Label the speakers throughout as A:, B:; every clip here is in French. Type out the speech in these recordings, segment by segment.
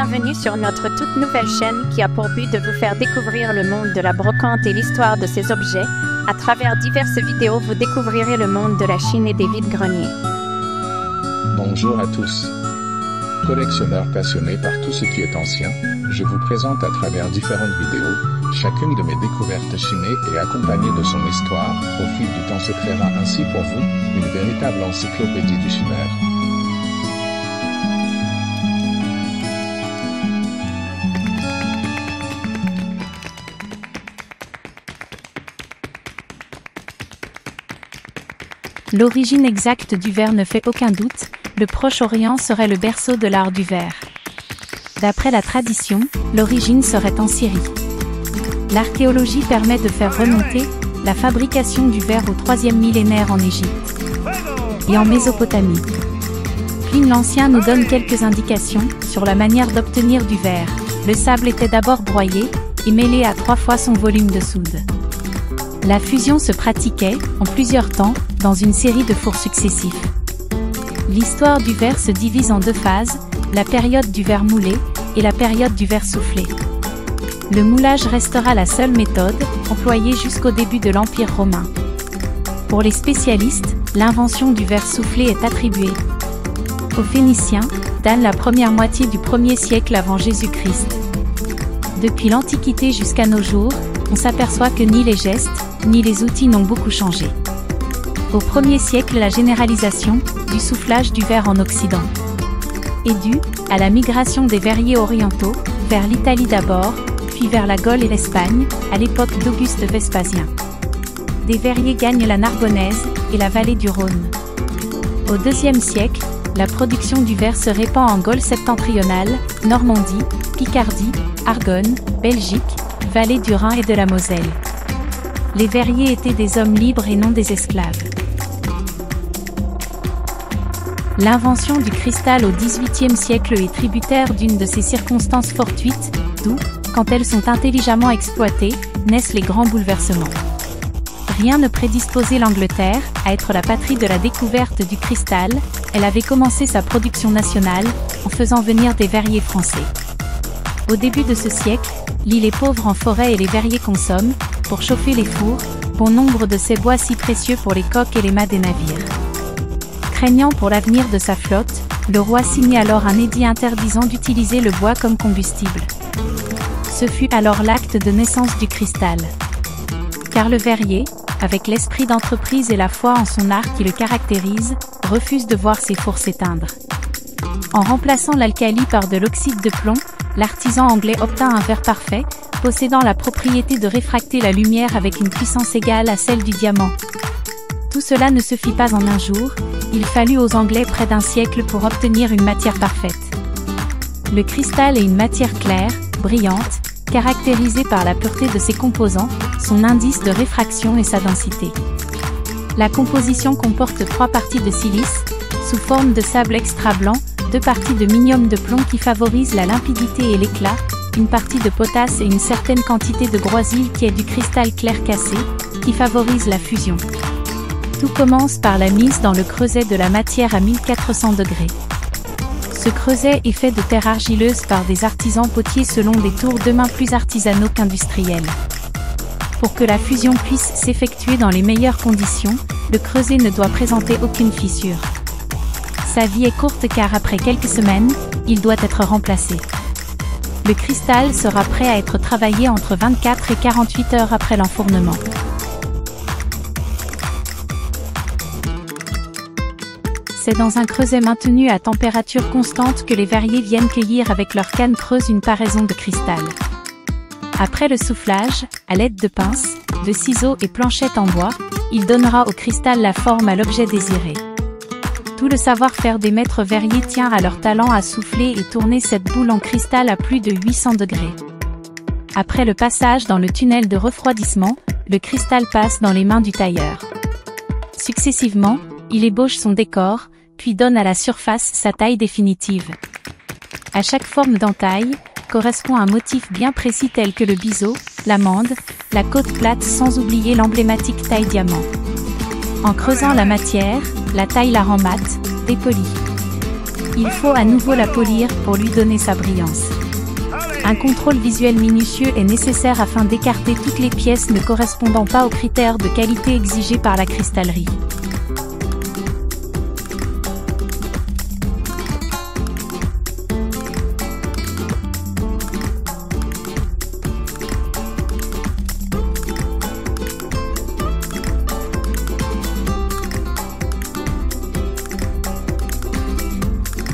A: Bienvenue sur notre toute nouvelle chaîne qui a pour but de vous faire découvrir le monde de la brocante et l'histoire de ces objets. À travers diverses vidéos, vous découvrirez le monde de la Chine et des vides-greniers.
B: Bonjour à tous. Collectionneurs passionnés par tout ce qui est ancien, je vous présente à travers différentes vidéos. Chacune de mes découvertes chinées est accompagnée de son histoire. Au fil du temps se créera ainsi pour vous une véritable encyclopédie du chimère.
C: L'origine exacte du verre ne fait aucun doute, le Proche-Orient serait le berceau de l'art du verre. D'après la tradition, l'origine serait en Syrie. L'archéologie permet de faire remonter la fabrication du verre au 3e millénaire en Égypte et en Mésopotamie. Pline l'Ancien nous donne quelques indications sur la manière d'obtenir du verre. Le sable était d'abord broyé et mêlé à 3 fois son volume de soude. La fusion se pratiquait, en plusieurs temps, dans une série de fours successifs. L'histoire du verre se divise en 2 phases, la période du verre moulé et la période du verre soufflé. Le moulage restera la seule méthode, employée jusqu'au début de l'Empire romain. Pour les spécialistes, l'invention du verre soufflé est attribuée aux Phéniciens, dans la première moitié du 1er siècle avant Jésus-Christ. Depuis l'Antiquité jusqu'à nos jours, on s'aperçoit que ni les gestes, ni les outils n'ont beaucoup changé. Au 1er siècle, la généralisation du soufflage du verre en Occident est due à la migration des verriers orientaux, vers l'Italie d'abord, puis vers la Gaule et l'Espagne, à l'époque d'Auguste Vespasien. Des verriers gagnent la Narbonnaise et la vallée du Rhône. Au 2e siècle, la production du verre se répand en Gaule septentrionale, Normandie, Picardie, Argonne, Belgique, vallée du Rhin et de la Moselle. Les verriers étaient des hommes libres et non des esclaves. L'invention du cristal au XVIIIe siècle est tributaire d'une de ces circonstances fortuites, d'où, quand elles sont intelligemment exploitées, naissent les grands bouleversements. Rien ne prédisposait l'Angleterre à être la patrie de la découverte du cristal. Elle avait commencé sa production nationale en faisant venir des verriers français. Au début de ce siècle, l'île est pauvre en forêt et les verriers consomment, pour chauffer les fours, bon nombre de ces bois si précieux pour les coques et les mâts des navires. Craignant pour l'avenir de sa flotte, le roi signe alors un édit interdisant d'utiliser le bois comme combustible. Ce fut alors l'acte de naissance du cristal. Car le verrier, avec l'esprit d'entreprise et la foi en son art qui le caractérise, refuse de voir ses fours s'éteindre. En remplaçant l'alcali par de l'oxyde de plomb, l'artisan anglais obtint un verre parfait, possédant la propriété de réfracter la lumière avec une puissance égale à celle du diamant. Tout cela ne se fit pas en un jour, il fallut aux Anglais près d'un siècle pour obtenir une matière parfaite. Le cristal est une matière claire, brillante, caractérisée par la pureté de ses composants, son indice de réfraction et sa densité. La composition comporte 3 parties de silice, sous forme de sable extra blanc, 2 parties de minium de plomb qui favorisent la limpidité et l'éclat, une partie de potasse et une certaine quantité de groisille qui est du cristal clair cassé, qui favorise la fusion. Tout commence par la mise dans le creuset de la matière à 1400 degrés. Ce creuset est fait de terre argileuse par des artisans potiers selon des tours de main plus artisanaux qu'industriels. Pour que la fusion puisse s'effectuer dans les meilleures conditions, le creuset ne doit présenter aucune fissure. Sa vie est courte car après quelques semaines, il doit être remplacé. Le cristal sera prêt à être travaillé entre 24 et 48 heures après l'enfournement. C'est dans un creuset maintenu à température constante que les verriers viennent cueillir avec leurs cannes creuses une paraison de cristal. Après le soufflage, à l'aide de pinces, de ciseaux et planchettes en bois, il donnera au cristal la forme à l'objet désiré. Tout le savoir-faire des maîtres verriers tient à leur talent à souffler et tourner cette boule en cristal à plus de 800 degrés. Après le passage dans le tunnel de refroidissement, le cristal passe dans les mains du tailleur. Successivement, il ébauche son décor, puis donne à la surface sa taille définitive. À chaque forme d'entaille, correspond un motif bien précis tel que le biseau, l'amande, la côte plate sans oublier l'emblématique taille diamant. En creusant la matière, la taille la rend mate, dépolie. Il faut à nouveau la polir pour lui donner sa brillance. Un contrôle visuel minutieux est nécessaire afin d'écarter toutes les pièces ne correspondant pas aux critères de qualité exigés par la cristallerie.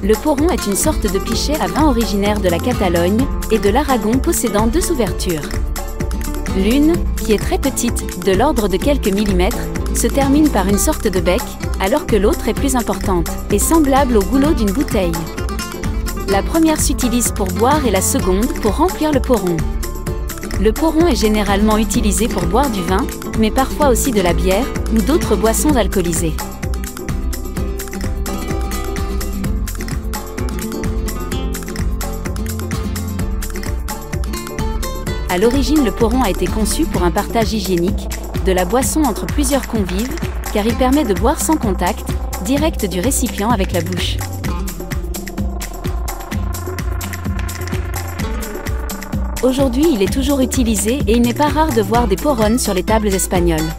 D: Le porron est une sorte de pichet à vin originaire de la Catalogne et de l'Aragon possédant deux ouvertures. L'une, qui est très petite, de l'ordre de quelques millimètres, se termine par une sorte de bec, alors que l'autre est plus importante et semblable au goulot d'une bouteille. La première s'utilise pour boire et la seconde pour remplir le porron. Le porron est généralement utilisé pour boire du vin, mais parfois aussi de la bière ou d'autres boissons alcoolisées. À l'origine, le porron a été conçu pour un partage hygiénique de la boisson entre plusieurs convives, car il permet de boire sans contact direct du récipient avec la bouche. Aujourd'hui, il est toujours utilisé et il n'est pas rare de voir des porrones sur les tables espagnoles.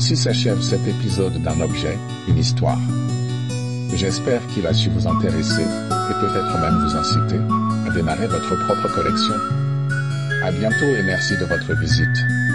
B: Ainsi s'achève cet épisode d'un objet, une histoire. J'espère qu'il a su vous intéresser, et peut-être même vous inciter, à démarrer votre propre collection. À bientôt et merci de votre visite.